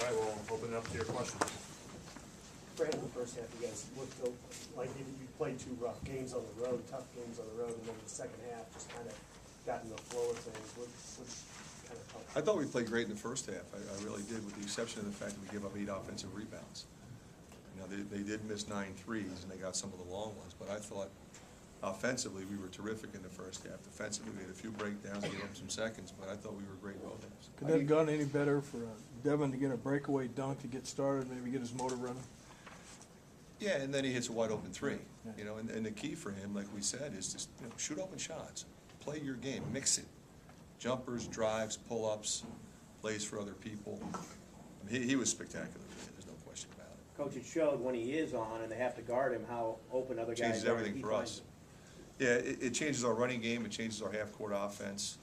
All right, we'll open it up to your questions. Fran, in the first half, you guys looked like you played two rough games on the road, tough games on the road, and then the second half just kind of got in the flow of things. What kind of helped? I thought we played great in the first half. I really did, with the exception of the fact that we gave up 8 offensive rebounds. You know, they did miss 9 threes, and they got some of the long ones, but I thought offensively we were terrific in the first half. Defensively, we had a few breakdowns, gave up some seconds, but I thought we were great both halves. Could that have gone any better for Devin to get a breakaway dunk to get started, maybe get his motor running? Yeah, and then he hits a wide open three. Yeah. You know, and the key for him, like we said, is just shoot open shots, play your game, mix it, jumpers, drives, pull-ups, plays for other people. I mean, he was spectacular. There's no question about it. Coach, it showed when he is on and they have to guard him how open other guys are. Changes everything He for finds us. them. Yeah, it changes our running game. It changes our half-court offense.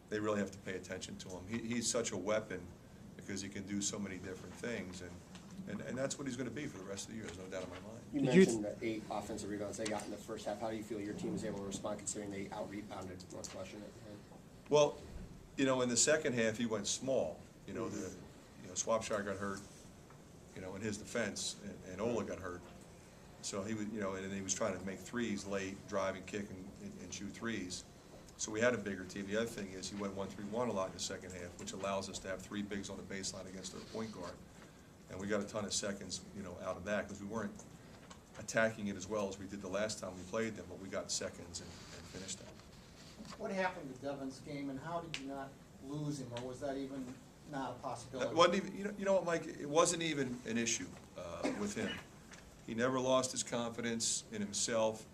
They really have to pay attention to him. He's such a weapon because he can do so many different things, and that's what he's going to be for the rest of the year. There's no doubt in my mind. You Did mentioned the 8 offensive rebounds they got in the first half. How do you feel your team was able to respond considering they out-rebounded Northwestern? Well, you know, in the second half, he went small. You know, Swapshire got hurt, you know, in his defense, and Ola got hurt. So he was, you know, and he was trying to make threes late, drive and kick and shoot threes. So we had a bigger team. The other thing is he went 1-3-1 a lot in the second half, which allows us to have 3 bigs on the baseline against our point guard. And we got a ton of seconds, you know, out of that because we weren't attacking it as well as we did the last time we played them, but we got seconds and finished that. What happened to Devin's game, and how did you not lose him, or was that even not a possibility? It wasn't even, you know what, Mike, it wasn't even an issue with him. He never lost his confidence in himself.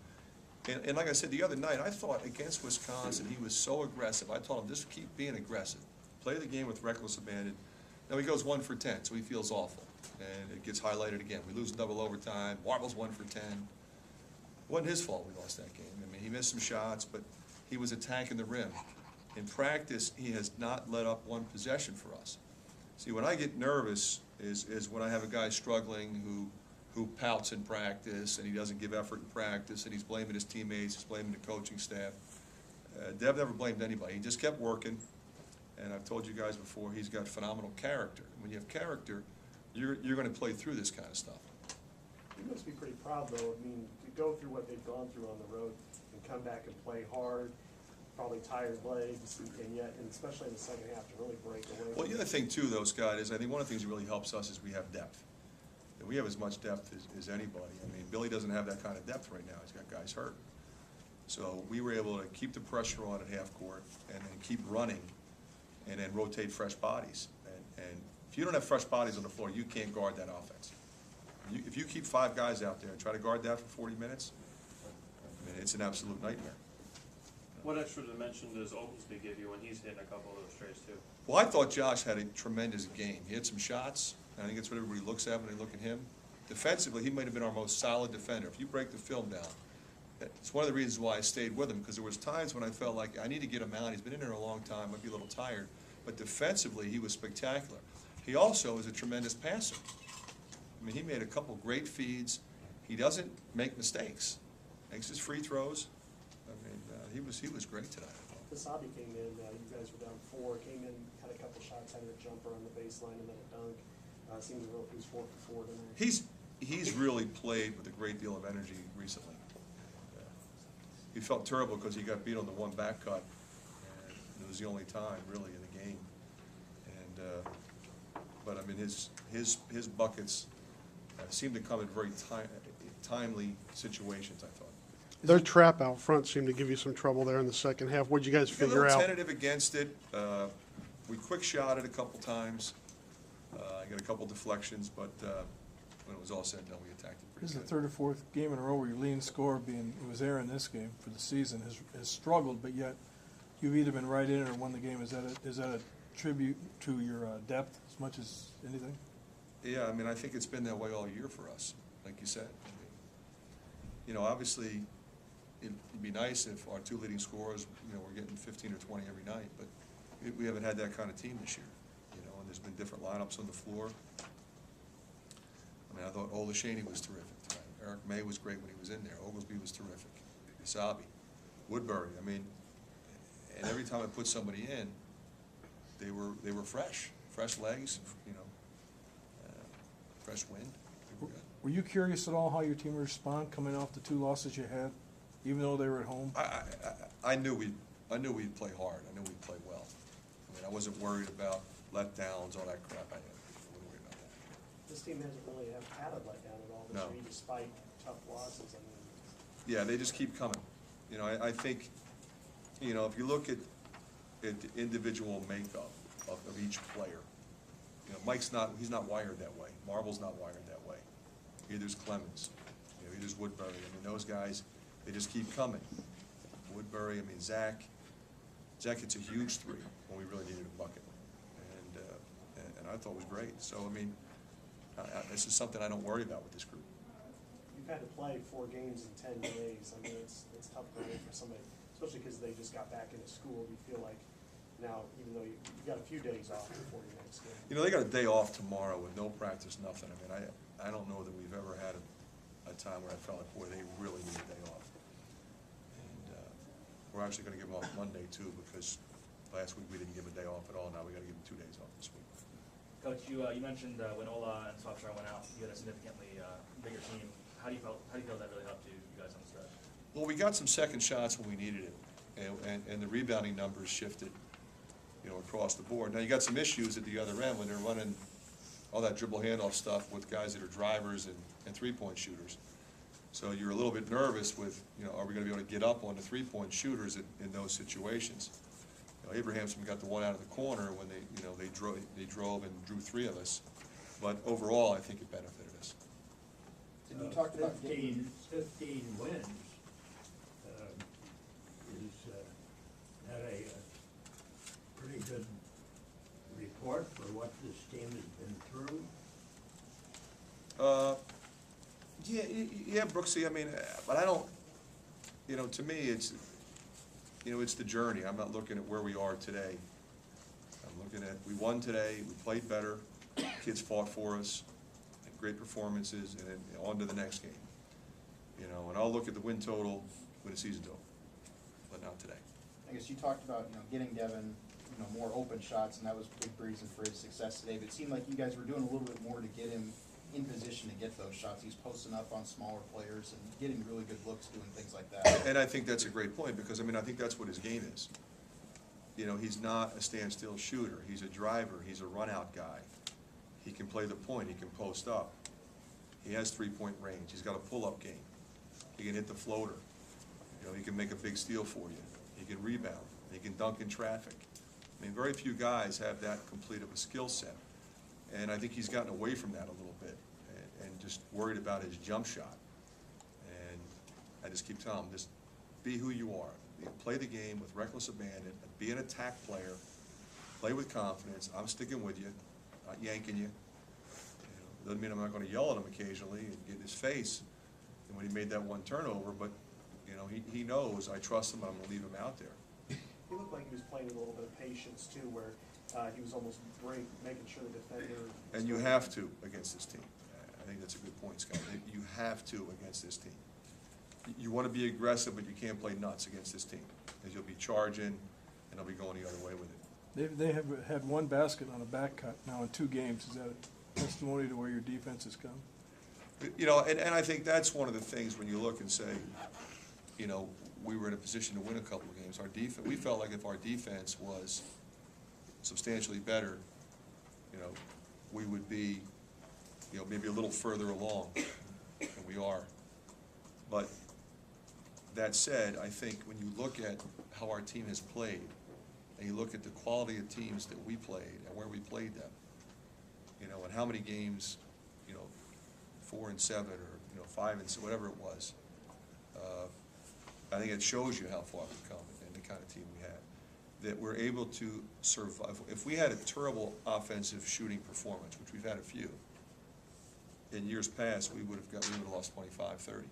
And like I said the other night, I thought against Wisconsin, he was so aggressive. I told him, just keep being aggressive. Play the game with reckless abandon. Now he goes 1 for 10, so he feels awful. And it gets highlighted again. We lose in double overtime. Warble's 1 for 10. It wasn't his fault we lost that game. I mean, he missed some shots, but he was attacking the rim. In practice, he has not let up 1 possession for us. See, when I get nervous is when I have a guy struggling who pouts in practice and he doesn't give effort in practice and he's blaming his teammates, he's blaming the coaching staff. Dev never blamed anybody. He just kept working. And I've told you guys before, he's got phenomenal character. When you have character, you're going to play through this kind of stuff. You must be pretty proud, though. I mean, to go through what they've gone through on the road and come back and play hard, probably tired legs, and yet, and especially in the second half, to really break away. Well, the other thing, too, though, Scott, is I think one of the things that really helps us is we have depth. And we have as much depth as anybody. I mean, Billy doesn't have that kind of depth right now. He's got guys hurt. So we were able to keep the pressure on at half court and then keep running and then rotate fresh bodies. And if you don't have fresh bodies on the floor, you can't guard that offense. If you keep 5 guys out there and try to guard that for 40 minutes, I mean, it's an absolute nightmare. What extra dimension does Oglesby give you when he's hitting a couple of those strays too? Well, I thought Josh had a tremendous game. He had some shots, and I think that's what everybody looks at when they look at him. Defensively, he might have been our most solid defender. If you break the film down, it's one of the reasons why I stayed with him, because there was times when I felt like I need to get him out. He's been in there a long time, might be a little tired, but defensively, he was spectacular. He also is a tremendous passer. I mean, he made a couple great feeds. He doesn't make mistakes. Makes his free throws. I mean, he was great tonight. Kasabi came in, you guys were down 4, came in, had a couple shots, had a jumper on the baseline and then a dunk. Seemed to he was 4 for 4 tonight. He's really played with a great deal of energy recently. He felt terrible because he got beat on the 1 back cut, and it was the only time really in the game. And but I mean his buckets seemed to come in very timely situations, I thought. Their trap out front seemed to give you some trouble there in the second half. What did you guys We got a figure little out? tentative against it. We quick shot it a couple times. I got a couple deflections, but when it was all said and done, we attacked it This pretty is the good. 3rd or 4th game in a row where your leading scorer, it was Aaron this game for the season, has struggled, but yet you've either been right in it or won the game. Is that a tribute to your depth as much as anything? Yeah, I mean, I think it's been that way all year for us, like you said. I mean, you know, obviously, it'd be nice if our 2 leading scorers, you know, were getting 15 or 20 every night, but we haven't had that kind of team this year, you know, and there's been different lineups on the floor. I mean, I thought Ola Shaney was terrific tonight. Eric May was great when he was in there. Oglesby was terrific. Kasabi, Woodbury. I mean, and every time I put somebody in, they were fresh. fresh legs, fresh wind. We're good. Were you curious at all how your team would respond coming off the 2 losses you had, even though they were at home? I knew we'd play hard. I knew we'd play well. I mean, I wasn't worried about letdowns, all that crap. I wasn't worried about that. This team hasn't really had a letdown at all this No. year, despite tough losses. I mean, Yeah, they just keep coming. I think, if you look at the individual makeup of each player, Mike's he's not wired that way. Marble's not wired that way. Either's Clemens, either's Woodbury. I mean, those guys, they just keep coming. Woodbury, Zach hits a huge 3 when we really needed a bucket. And I thought it was great. So, this is something I don't worry about with this group. you've had to play 4 games in 10 days. I mean, it's tough going for somebody, especially because they just got back into school. You feel like now, even though you've got a few days off before your next game. They got a day off tomorrow with no practice, nothing. I don't know that we've ever had a time where I felt like, boy, they really need a day off. And we're actually going to give them off Monday too, because last week we didn't give a day off at all. Now we got to give them 2 days off this week. Coach, you mentioned when Ola and Swapshire went out, you had a significantly bigger team. How do you feel that really helped you guys on the stretch? Well, we got some second shots when we needed it, and the rebounding numbers shifted, across the board. Now, you got some issues at the other end when they're running all that dribble handoff stuff with guys that are drivers and three-point shooters. So you're a little bit nervous with, are we going to be able to get up on the three-point shooters in those situations? Abrahamson got the one out of the corner when they drove and drew 3 of us, but overall, I think it benefited us. And you talked about 15 wins. Is that a pretty good report for what this team has been through? Yeah, Brooksy, but I don't, to me, it's the journey. I'm not looking at where we are today. I'm looking at, we won today, we played better, kids fought for us, had great performances, and then on to the next game. And I'll look at the win total when the season's over, but not today. I guess you talked about, getting Devin, more open shots, and that was a big reason for his success today, but it seemed like you guys were doing a little bit more to get him in position to get those shots. He's posting up on smaller players and getting really good looks, doing things like that. And I think that's a great point, because, I think that's what his game is. He's not a standstill shooter. He's a driver. He's a run-out guy. He can play the point. He can post up. He has 3-point range. He's got a pull-up game. He can hit the floater. He can make a big steal for you. He can rebound. He can dunk in traffic. Very few guys have that complete of a skill set. And I think he's gotten away from that a little bit and just worried about his jump shot. And I just keep telling him, just be who you are. Play the game with reckless abandon. Be an attack player. Play with confidence. I'm sticking with you, not yanking you. Doesn't mean I'm not going to yell at him occasionally and get in his face. And when he made that one turnover, but he knows I trust him. I'm going to leave him out there. He looked like he was playing with a little bit of patience too, where he was almost making sure the defender. And you have to against this team. I think that's a good point, Scott. You have to against this team. You want to be aggressive, but you can't play nuts against this team, because you'll be charging and they'll be going the other way with it. They have had 1 basket on a back cut now in 2 games. Is that a testimony to where your defense has come? And I think that's one of the things when you look and say, we were in a position to win a couple of games. Our defense, we felt like if our defense was substantially better, we would be, maybe a little further along than we are. But that said, I think when you look at how our team has played, and you look at the quality of teams that we played and where we played them, and how many games, 4 and 7 or 5 and 6, whatever it was, I think it shows you how far we've come and the kind of team we have. That we're able to survive. If we had a terrible offensive shooting performance, which we've had a few, in years past, we would have lost 25-30.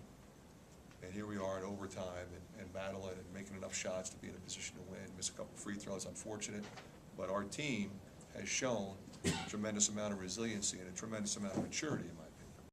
And here we are in overtime and battling and making enough shots to be in a position to win. Miss a couple free throws, unfortunate. But our team has shown a tremendous amount of resiliency and a tremendous amount of maturity.